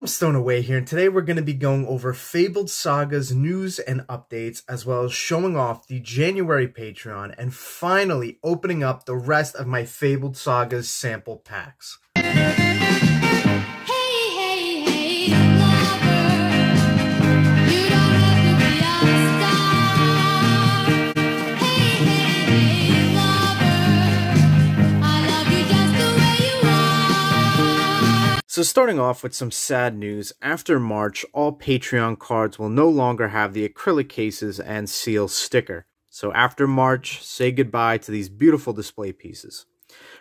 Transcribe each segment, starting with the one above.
Sttowe here, and today we're going to be going over Fabled Sagas news and updates, as well as showing off the January Patreon, and finally opening up the rest of my Fabled Sagas sample packs. So starting off with some sad news, after March, all Patreon cards will no longer have the acrylic cases and seal sticker. So after March, say goodbye to these beautiful display pieces.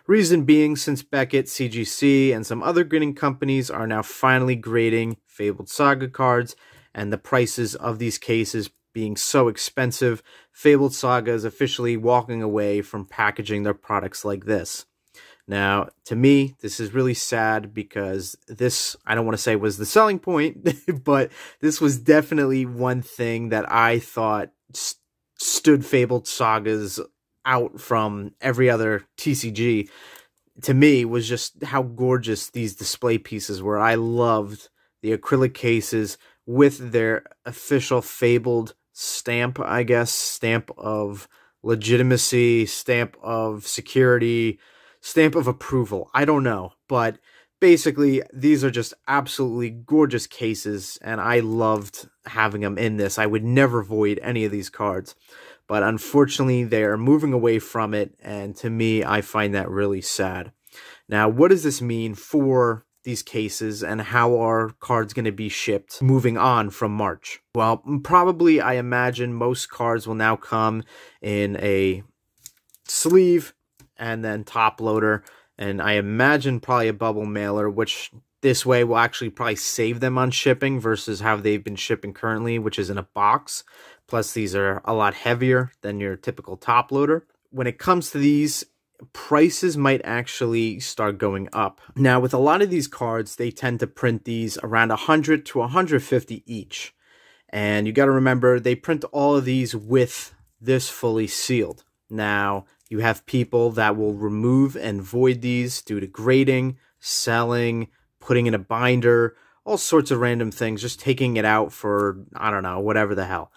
Reason being, since Beckett, CGC, and some other grading companies are now finally grading Fabled Saga cards, and the prices of these cases being so expensive, Fabled Saga is officially walking away from packaging their products like this. Now, to me, this is really sad because this, I don't want to say was the selling point, but this was definitely one thing that I thought stood Fabled Sagas out from every other TCG. To me, was just how gorgeous these display pieces were. I loved the acrylic cases with their official Fabled stamp, I guess, stamp of legitimacy, stamp of security, stamp of approval. I don't know, but basically these are just absolutely gorgeous cases, and I loved having them in this. I would never void any of these cards, but unfortunately they are moving away from it, and to me, I find that really sad. Now, what does this mean for these cases, and how are cards going to be shipped moving on from March? Well, probably I imagine most cards will now come in a sleeve and then top loader, and I imagine probably a bubble mailer, which this way will actually probably save them on shipping versus how they've been shipping currently, which is in a box. Plus, these are a lot heavier than your typical top loader. When it comes to these, prices might actually start going up. Now, with a lot of these cards, they tend to print these around 100 to 150 each. And you got to remember, they print all of these with this fully sealed. Now, you have people that will remove and void these due to grading, selling, putting in a binder, all sorts of random things, just taking it out for, I don't know, whatever the hell.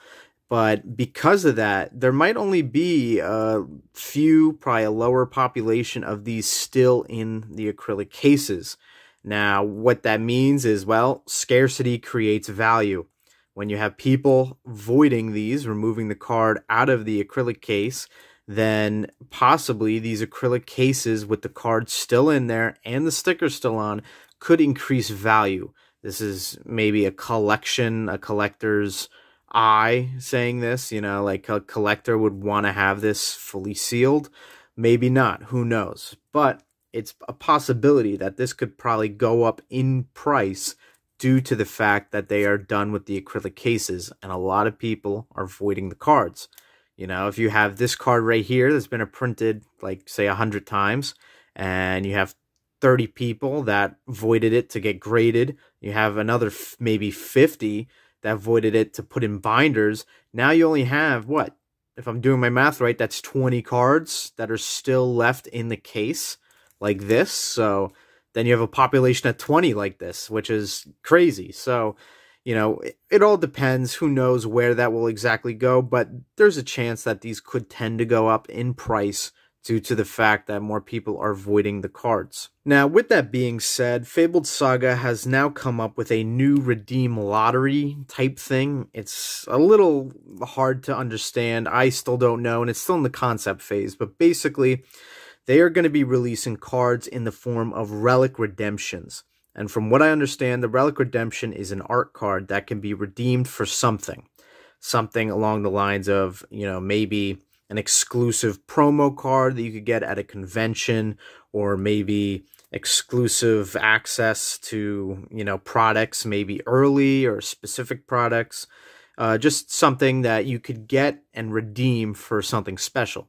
But because of that, there might only be a few, probably a lower population of these still in the acrylic cases. Now, what that means is, well, scarcity creates value. When you have people voiding these, removing the card out of the acrylic case, then possibly these acrylic cases with the card still in there and the sticker still on could increase value. This is maybe a collector's eye saying this, you know, like a collector would want to have this fully sealed. Maybe not, who knows? But it's a possibility that this could probably go up in price due to the fact that they are done with the acrylic cases, and a lot of people are voiding the cards. You know, if you have this card right here that's been printed, like, say, 100 times, and you have 30 people that voided it to get graded, you have another maybe 50 that voided it to put in binders, now you only have, what? If I'm doing my math right, that's 20 cards that are still left in the case, like this. So then you have a population of 20 like this, which is crazy. So, you know, it all depends. Who knows where that will exactly go, but there's a chance that these could tend to go up in price due to the fact that more people are voiding the cards. Now, with that being said, Fabled Saga has now come up with a new redeem lottery type thing. It's a little hard to understand. I still don't know, and it's still in the concept phase, but basically, they are going to be releasing cards in the form of relic redemptions. And from what I understand, the Relic Redemption is an art card that can be redeemed for something. Something along the lines of, you know, maybe an exclusive promo card that you could get at a convention, or maybe exclusive access to, you know, products, maybe early or specific products. Just something that you could get and redeem for something special.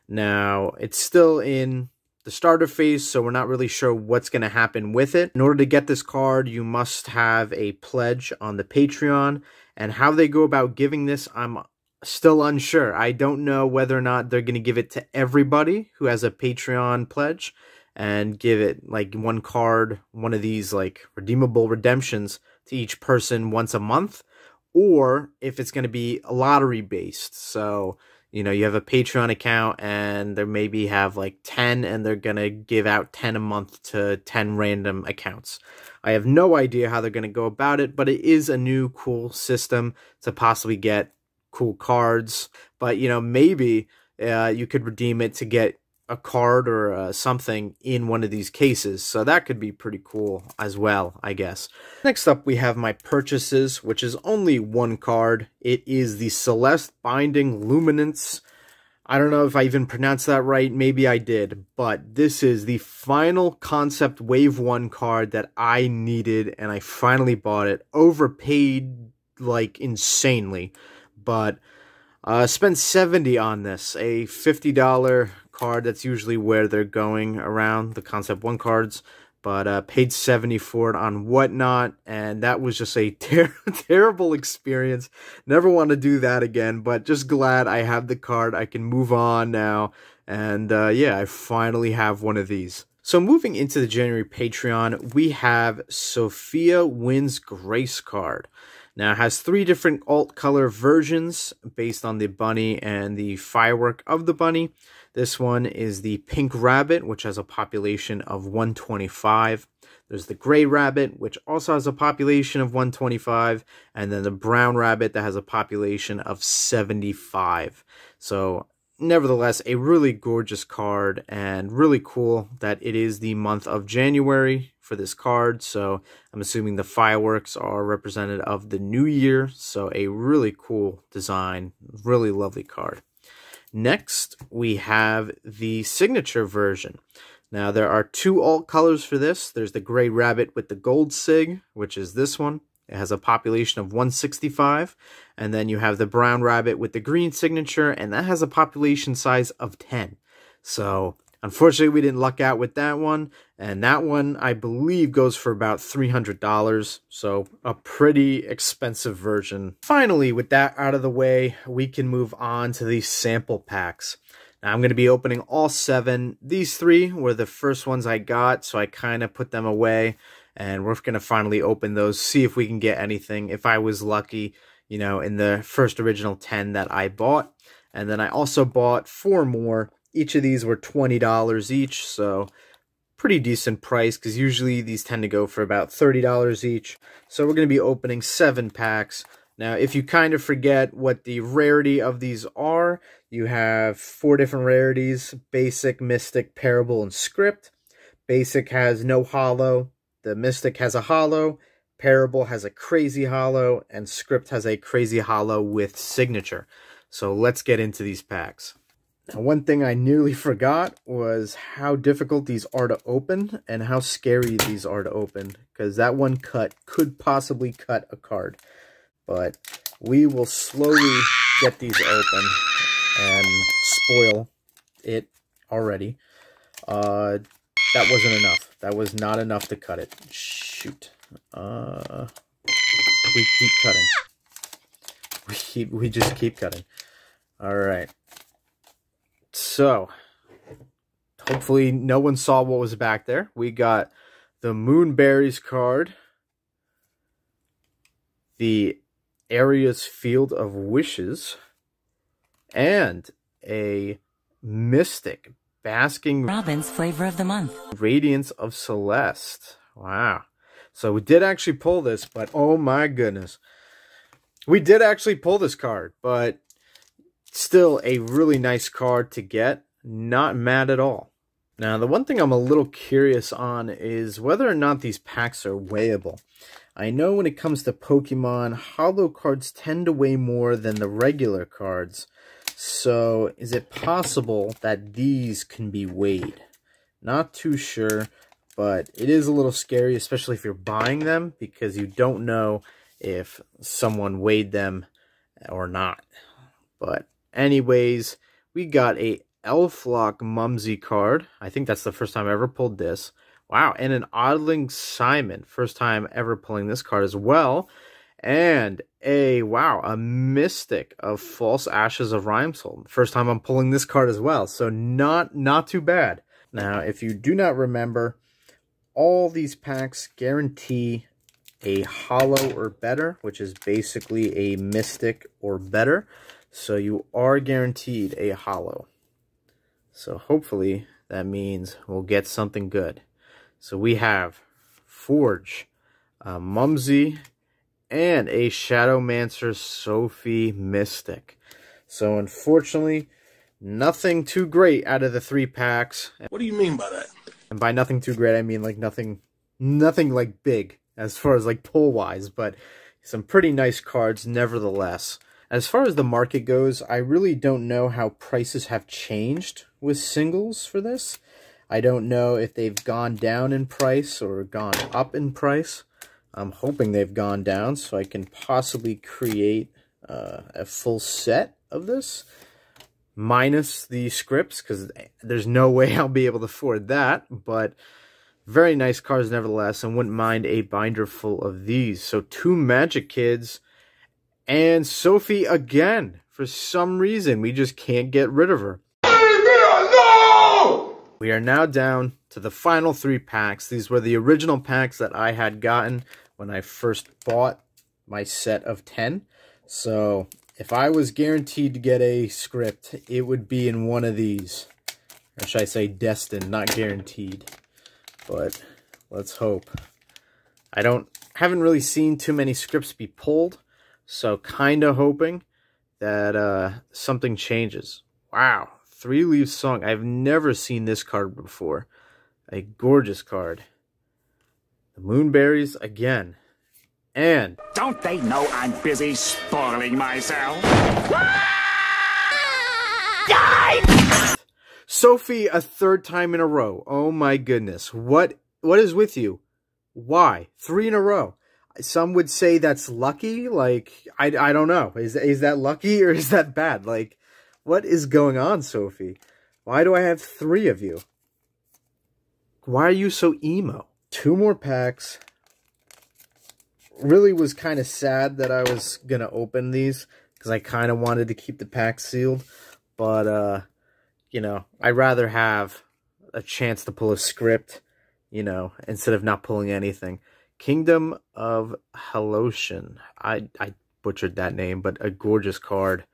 Now, it's still in the starter phase, so we're not really sure what's going to happen with it. In order to get this card, you must have a pledge on the Patreon, and how they go about giving this, I'm still unsure. I don't know whether or not they're going to give it to everybody who has a Patreon pledge, and give it like one card, one of these like redeemable redemptions to each person once a month, or if it's going to be lottery based. So, you know, you have a Patreon account and they maybe have like 10 and they're going to give out 10 a month to 10 random accounts. I have no idea how they're going to go about it, but it is a new cool system to possibly get cool cards. But, you know, maybe you could redeem it to get a card or something in one of these cases. So that could be pretty cool as well, I guess. Next up, we have my purchases, which is only one card. It is the Celeste Binding Luminance. I don't know if I even pronounced that right. Maybe I did. But this is the final Concept Wave 1 card that I needed, and I finally bought it. Overpaid, like, insanely. But spent $70 on this. A $50 card. That's usually where they're going around, the Concept 1 cards. But paid $70 for it on Whatnot, and that was just a terrible experience. Never want to do that again, but just glad I have the card. I can move on now, and yeah, I finally have one of these. So moving into the January Patreon, we have Sophia Wins Grace card. Now, it has 3 different alt color versions based on the bunny and the firework of the bunny. This one is the Pink Rabbit, which has a population of 125. There's the Gray Rabbit, which also has a population of 125. And then the Brown Rabbit that has a population of 75. So, nevertheless, a really gorgeous card and really cool that it is the month of January for this card. So I'm assuming the fireworks are representative of the new year. So a really cool design, really lovely card. Next, we have the signature version. Now there are 2 alt colors for this. There's the Gray Rabbit with the gold sig, which is this one. It has a population of 165. And then you have the Brown Rabbit with the green signature, and that has a population size of 10. So, unfortunately, we didn't luck out with that one. And that one, I believe, goes for about $300. So, a pretty expensive version. Finally, with that out of the way, we can move on to these sample packs. Now, I'm going to be opening all 7. These 3 were the first ones I got, so I kind of put them away. And we're going to finally open those, see if we can get anything. If I was lucky, you know, in the first original 10 that I bought. And then I also bought 4 more. Each of these were $20 each, so pretty decent price, because usually these tend to go for about $30 each. So we're going to be opening 7 packs. Now, if you kind of forget what the rarity of these are, you have 4 different rarities: Basic, Mystic, Parable, and Script. Basic has no holo. The Mystic has a holo, Parable has a crazy holo, and Script has a crazy holo with signature. So let's get into these packs. Now, one thing I nearly forgot was how difficult these are to open and how scary these are to open, because that one cut could possibly cut a card. But we will slowly get these open and spoil it already. That wasn't enough. That was not enough to cut it. Shoot. We keep cutting. We just keep cutting. Alright. So, hopefully no one saw what was back there. We got the Moonberries card, the Aria's Field of Wishes, and a Mystic Basking Robin's Flavor of the Month, Radiance of Celeste. Wow. So we did actually pull this, but oh my goodness. We did actually pull this card, but still a really nice card to get. Not mad at all. Now, the one thing I'm a little curious on is whether or not these packs are weighable. I know when it comes to Pokemon, holo cards tend to weigh more than the regular cards. So, is it possible that these can be weighed? Not too sure, but it is a little scary, especially if you're buying them, because you don't know if someone weighed them or not. But anyways, we got a Elflock Mumsy card. I think that's the first time I ever pulled this. Wow, and an Oddling Simon. First time ever pulling this card as well. And a Mystic of False Ashes of Rhymesol. First time I'm pulling this card as well. So not too bad. Now, if you do not remember, all these packs guarantee a holo or better, which is basically a mystic or better. So you are guaranteed a holo. So hopefully that means we'll get something good. So we have Forge, Mumsy, and a Shadowmancer Sophie Mystic. So unfortunately, nothing too great out of the 3 packs. What do you mean by that? And by nothing too great, I mean like nothing like big as far as like pull wise, but some pretty nice cards nevertheless. As far as the market goes, I really don't know how prices have changed with singles for this. I don't know if they've gone down in price or gone up in price. I'm hoping they've gone down so I can possibly create a full set of this. Minus the scripts, because there's no way I'll be able to afford that. But very nice cards nevertheless, and wouldn't mind a binder full of these. So 2 Magic Kids and Sophie again. For some reason, we just can't get rid of her. We are now down to the final 3 packs. These were the original packs that I had gotten when I first bought my set of 10. So if I was guaranteed to get a script, it would be in one of these. Or should I say destined, not guaranteed. But let's hope. Haven't really seen too many scripts be pulled, so kind of hoping that something changes. Wow, 3-Leaf Song. I've never seen this card before. A gorgeous card. The Moonberries again. And don't they know I'm busy spoiling myself? Sophie a 3rd time in a row. Oh my goodness. What is with you? Why? 3 in a row. Some would say that's lucky. Like, I don't know. Is that lucky or is that bad? Like, what is going on, Sophie? Why do I have 3 of you? Why are you so emo? 2 more packs. Really was kind of sad that I was going to open these because I kind of wanted to keep the pack sealed. But, you know, I'd rather have a chance to pull a script, you know, instead of not pulling anything. Kingdom of Haloshin. I butchered that name, but a gorgeous card.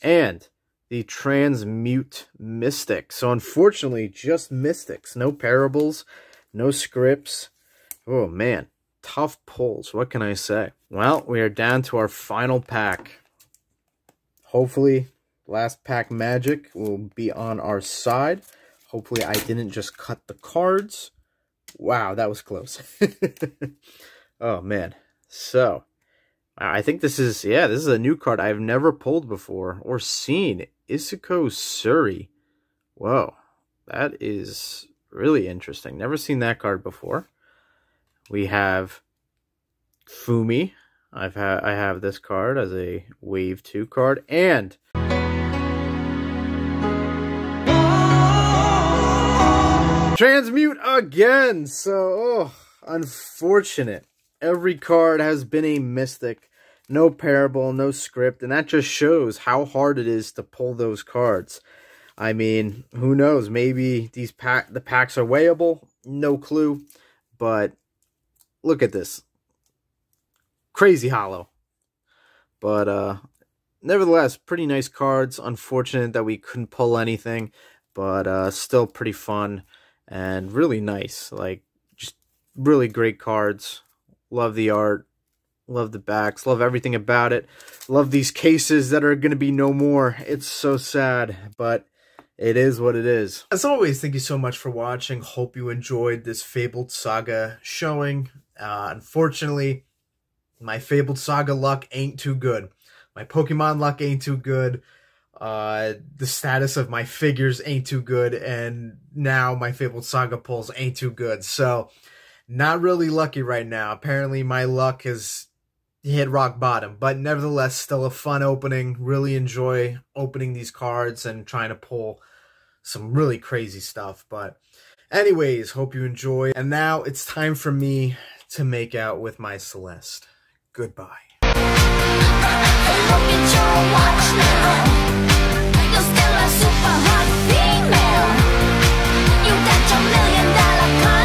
And the Transmute Mystic. So unfortunately, just Mystics. No parables, no scripts. Oh, man. Tough pulls. What can I say? Well, we are down to our final pack. Hopefully, last pack magic will be on our side. Hopefully, I didn't just cut the cards. Wow, that was close. Oh, man. So, I think this is a new card I've never pulled before or seen. Isuko Suri. Whoa, that is really interesting. Never seen that card before. We have Fumi. I have this card as a Wave 2 card. And Transmute again. So, unfortunate. Every card has been a Mystic. No parable, no script. And that just shows how hard it is to pull those cards. I mean, who knows? Maybe the packs are weighable. No clue. But look at this. Crazy hollow. But nevertheless, pretty nice cards. Unfortunate that we couldn't pull anything. But still pretty fun. And really nice. Like, just really great cards. Love the art. Love the backs. Love everything about it. Love these cases that are going to be no more. It's so sad. But it is what it is. As always, thank you so much for watching. Hope you enjoyed this Fabled Saga showing. Unfortunately, my Fabled Saga luck ain't too good. My Pokemon luck ain't too good. The status of my figures ain't too good. And now my Fabled Saga pulls ain't too good. So, not really lucky right now. Apparently, my luck has hit rock bottom. But nevertheless, still a fun opening. Really enjoy opening these cards and trying to pull some really crazy stuff. But anyways, hope you enjoy. And now it's time for me to make out with my Celeste. Goodbye. You're still a super hot female. got your $1 million car.